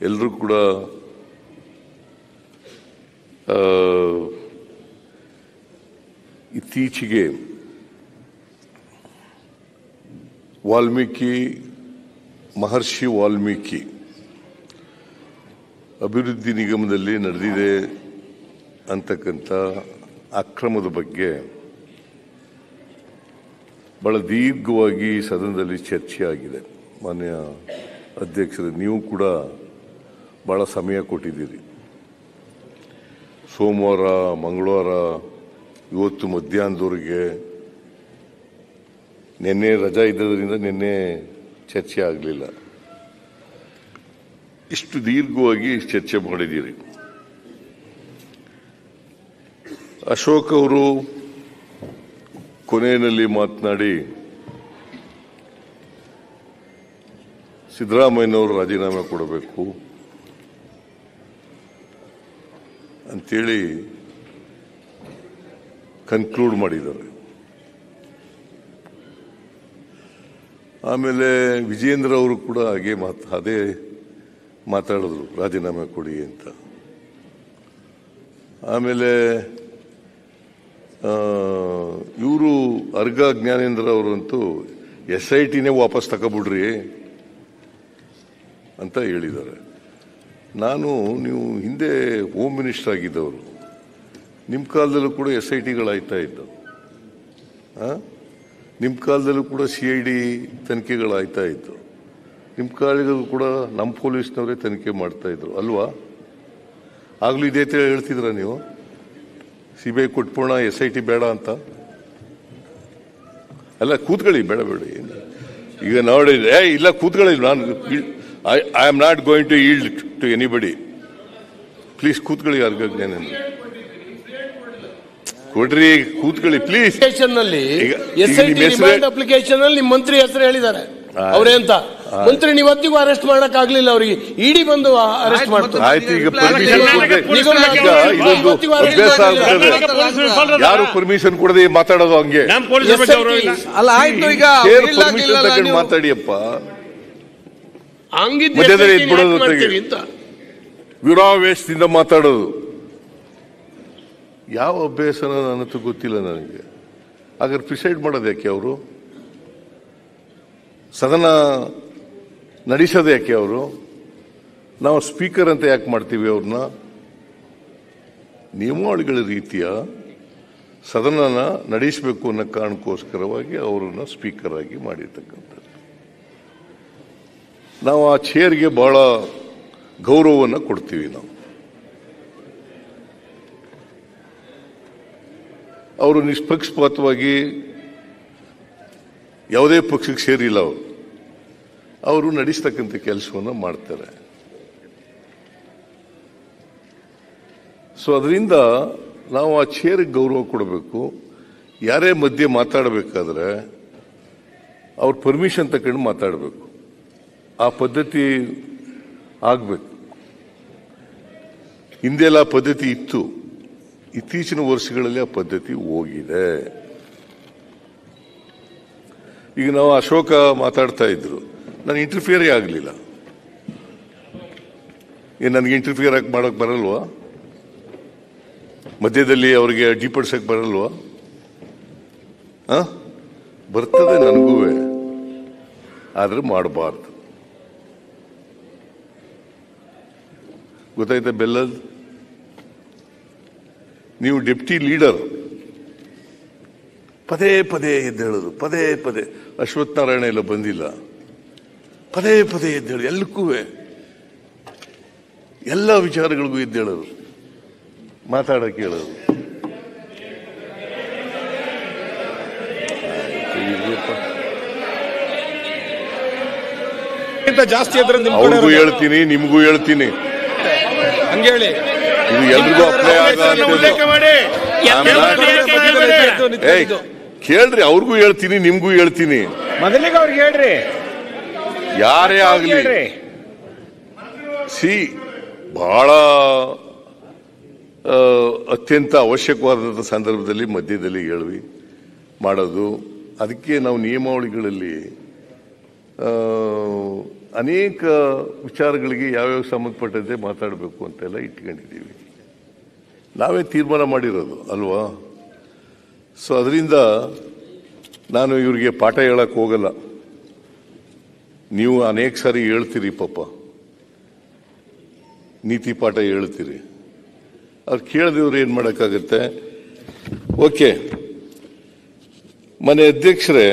ಎಲ್ಲರೂ ಕೂಡ ಇತ್ತೀಚೆಗೆ ಮಹರ್ಷಿ ವಾಲ್ಮೀಕಿ ಅಭಿವೃದ್ಧಿ ನಿಗಮದಲ್ಲಿ ನಡೆದಿದೆ ಅಂತಕ್ಕಂಥ ಅಕ್ರಮದ ಬಗ್ಗೆ ಬಹಳ ದೀರ್ಘವಾಗಿ ಸದನದಲ್ಲಿ ಚರ್ಚೆ ಆಗಿದೆ. ಮಾನ್ಯ ಅಧ್ಯಕ್ಷರೇ, ನೀವು ಕೂಡ ಬಹಳ ಸಮಯ ಕೊಟ್ಟಿದ್ದೀರಿ. ಸೋಮವಾರ, ಮಂಗಳವಾರ, ಇವತ್ತು ಮಧ್ಯಾಹ್ನದವರೆಗೆ. ನಿನ್ನೆ ರಜಾ ಇದ್ದದರಿಂದ ನಿನ್ನೆ ಚರ್ಚೆ ಆಗಲಿಲ್ಲ. ಇಷ್ಟು ದೀರ್ಘವಾಗಿ ಚರ್ಚೆ ಮಾಡಿದ್ದೀರಿ. ಅಶೋಕ್ ಅವರು ಕೊನೆಯಲ್ಲಿ ಮಾತನಾಡಿ ಸಿದ್ದರಾಮಯ್ಯನವರು ರಾಜೀನಾಮೆ ಕೊಡಬೇಕು ಅಂತೇಳಿ ಕನ್ಕ್ಲೂಡ್ ಮಾಡಿದ್ದಾರೆ. ಆಮೇಲೆ ವಿಜೇಂದ್ರ ಅವರು ಕೂಡ ಅದೇ ಮಾತಾಡಿದ್ರು, ರಾಜೀನಾಮೆ ಕೊಡಿ ಅಂತ. ಆಮೇಲೆ ಇವರು ಅರ್ಗ ಜ್ಞಾನೇಂದ್ರ ಅವರಂತೂ SITನೇ ವಾಪಸ್ ತಗೊಬಿಡ್ರಿ ಅಂತ ಹೇಳಿದ್ದಾರೆ. ನೀವು ಹಿಂದೆ ಹೋಮ್ ಮಿನಿಸ್ಟರ್ ಆಗಿದ್ದವರು, ನಿಮ್ಮ ಕಾಲದಲ್ಲೂ ಕೂಡ SITಗಳಾಯ್ತಾ ಇದ್ದವು. ನಿಮ್ಮ ಕಾಲದಲ್ಲೂ ಕೂಡ CID ತನಿಖೆಗಳಾಯ್ತಾ ಇತ್ತು. ನಿಮ್ಮ ಕಾಲದಲ್ಲೂ ಕೂಡ ನಮ್ಮ ಪೊಲೀಸ್ನವರೇ ತನಿಖೆ ಮಾಡ್ತಾ ಇದ್ರು ಅಲ್ವಾ? ಆಗ್ಲೂ ಇದೇ ತರ ಹೇಳ್ತಿದ್ರ ನೀವು? CBI ಕೊಟ್ಬಿಡೋಣ, SIT ಬೇಡ ಅಂತ. ಅಲ್ಲ, ಕೂತ್ಕೊಳ್ಳಿ, ಬೇಡ ಈಗ ನೋಡಿ, ಇಲ್ಲ ಕೂತ್ಕೊಳ್ಳಿ. I am not going to yield to anybody. Please ಕೂತ್ಕೊಳ್ಳಿ. ಅರ್ಗ ಜ್ಞಾನೇಂದ್ರ ಕೊಡ್ರಿ, ಕೂತ್ಕೊಳ್ಳಿ ಪ್ಲೀಸ್. ಅಪ್ಲಿಕೇಶನ್ ಅಲ್ಲಿ ಮಂತ್ರಿ ಹೆಸರು ಹೇಳಿದ್ದಾರೆ ಅವರೇ ಅಂತ. ಮಂತ್ರಿ ನೀವತ್ತಿಗೂ ಅರೆಸ್ಟ್ ಮಾಡಕ್ ಆಗ್ಲಿಲ್ಲ, ಅವರಿಗೆ ಇಡಿ ಬಂದು ಅರೆಸ್ಟ್ ಮಾಡ್ತಾರೆ. ಆಯ್ತು, ಈಗ ಪರ್ಮಿಷನ್ ಯಾರು ಪರ್ಮಿಷನ್ ಕೊಡದೆ ಮಾತಾಡೋದು ಹಂಗೆ ಅಲ್ಲ. ಆಯ್ತು, ಈಗ ಪರ್ಮಿಷನ್ ತಗೊಂಡು ಮಾತಾಡಿಯಪ್ಪ. ಮಧ್ಯದಲ್ಲಿ ಎದ್ಬಿಡೋದು, ವಿರಾವೇಶದಿಂದ ಮಾತಾಡೋದು ಯಾವ ಅಭ್ಯಾಸನ ನನ್ನಂತೂ ಗೊತ್ತಿಲ್ಲ ನನಗೆ. ಹಾಗಾದ್ರೆ ಪ್ರಿಸೈಡ್ ಮಾಡೋದು ಯಾಕೆ ಅವರು? ಸದನ ನಡೆಸೋದು ಯಾಕೆ ಅವರು? ನಾವು ಸ್ಪೀಕರ್ ಅಂತ ಯಾಕೆ ಮಾಡ್ತೀವಿ ಅವ್ರನ್ನ? ನಿಯಮಾವಳಿಗಳ ರೀತಿಯ ಸದನನ ನಡೆಸಬೇಕು ಅನ್ನೋ ಕಾರಣಕ್ಕೋಸ್ಕರವಾಗಿ ಅವರನ್ನ ಸ್ಪೀಕರ್ ಆಗಿ ಮಾಡಿರ್ತಕ್ಕಂಥದ್ದು. ನಾವು ಆ ಚೇರ್ಗೆ ಬಹಳ ಗೌರವವನ್ನು ಕೊಡ್ತೀವಿ. ಅವರು ನಿಷ್ಪಕ್ಷಪಾತವಾಗಿ ಯಾವುದೇ ಪಕ್ಷಕ್ಕೆ ಸೇರಿಲ್ಲ. ಅವರು ನಡೆಸ್ತಕ್ಕಂಥ ಕೆಲಸವನ್ನು ಮಾಡ್ತಾರೆ. ಸೊ ಅದರಿಂದ ನಾವು ಆ ಚೇರ್ಗೆ ಗೌರವ ಕೊಡಬೇಕು. ಯಾರೇ ಮಧ್ಯೆ ಮಾತಾಡಬೇಕಾದ್ರೆ ಅವ್ರ ಪರ್ಮಿಷನ್ ತಗೊಂಡು ಮಾತಾಡಬೇಕು. ಆ ಪದ್ಧತಿ ಆಗಬೇಕು. ಹಿಂದೆಲ್ಲ ಪದ್ಧತಿ ಇತ್ತು, ಇತ್ತೀಚಿನ ವರ್ಷಗಳಲ್ಲಿ ಆ ಪದ್ಧತಿ ಹೋಗಿದೆ. ಈಗ ನಾವು ಅಶೋಕ ಮಾತಾಡ್ತಾ ಇದ್ರು, ನಾನು ಇಂಟರ್ಫಿಯರೇ ಆಗಲಿಲ್ಲ. ನನಗೆ ಇಂಟರ್ಫಿಯರ್ ಮಾಡಕ್ ಬರಲ್ವಾ? ಮಧ್ಯದಲ್ಲಿ ಅವರಿಗೆ ಅಡ್ಡಿಪಡಿಸಕ್ ಬರಲ್ವಾ? ಬರ್ತದೆ ನನಗೂ, ಆದ್ರೆ ಮಾಡಬಾರ್ದು. ಗೊತ್ತಾಯ್ತಾ ಬೆಲ್ಲದ್? ನೀವು ಡೆಪ್ಟಿ ಲೀಡರ್ ಪದೇ ಪದೇ ಎದ್ದೇಳೋದು, ಪದೇ ಪದೇ. ಅಶ್ವತ್ಥ ನಾರಾಯಣ ಎಲ್ಲ ಬಂದಿಲ್ಲ, ಪದೇ ಪದೇ ಎದ್ದೇಳು, ಎಲ್ಲಕ್ಕೂ ಎಲ್ಲ ವಿಚಾರಗಳಿಗೂ ಎದ್ದೇಳೋದು, ಮಾತಾಡಕ್ಕೆ ಹೇಳೋದು. ಜಾಸ್ತಿ ಅವ್ರಿಗೂ ಹೇಳ್ತೀನಿ, ನಿಮಗೂ ಹೇಳ್ತೀನಿ, ಹಂಗೇಳಿ. ಇದು ಎಲ್ರಿಗೂ ಅಪ್ಲೈ ಕೇಳ್ರಿ. ಅವ್ರಿಗೂ ಹೇಳ್ತೀನಿ, ನಿಮ್ಗೂ ಹೇಳ್ತೀನಿ. ಮೊದಲಿಗೆ ಅವ್ರಿಗೆ ಹೇಳ್ರಿ, ಯಾರೇ ಆಗ್ಲಿ. ಬಹಳ ಅತ್ಯಂತ ಅವಶ್ಯಕವಾದಂಥ ಸಂದರ್ಭದಲ್ಲಿ ಮಧ್ಯದಲ್ಲಿ ಹೇಳ್ವಿ ಮಾಡೋದು. ಅದಕ್ಕೆ ನಾವು ನಿಯಮಾವಳಿಗಳಲ್ಲಿ ಅನೇಕ ವಿಚಾರಗಳಿಗೆ ಯಾವ್ಯಾವ ಸಂಬಂಧಪಟ್ಟಂತೆ ಮಾತಾಡಬೇಕು ಅಂತೆಲ್ಲ ಇಟ್ಕೊಂಡಿದ್ದೀವಿ. ನಾವೇ ತೀರ್ಮಾನ ಮಾಡಿರೋದು ಅಲ್ವಾ? ಸೊ ಅದರಿಂದ ನಾನು ಇವರಿಗೆ ಪಾಠ ಹೇಳಕ್ಕೆ ಹೋಗಲ್ಲ. ನೀವು ಅನೇಕ ಸಾರಿ ಹೇಳ್ತೀರಿ, ಪಾಪ ನೀತಿ ಪಾಠ ಹೇಳ್ತೀರಿ. ಅವ್ರು ಕೇಳಿದವ್ರು ಏನು ಮಾಡೋಕ್ಕಾಗತ್ತೆ? ಓಕೆ, ಮನೆ ಅಧ್ಯಕ್ಷರೇ,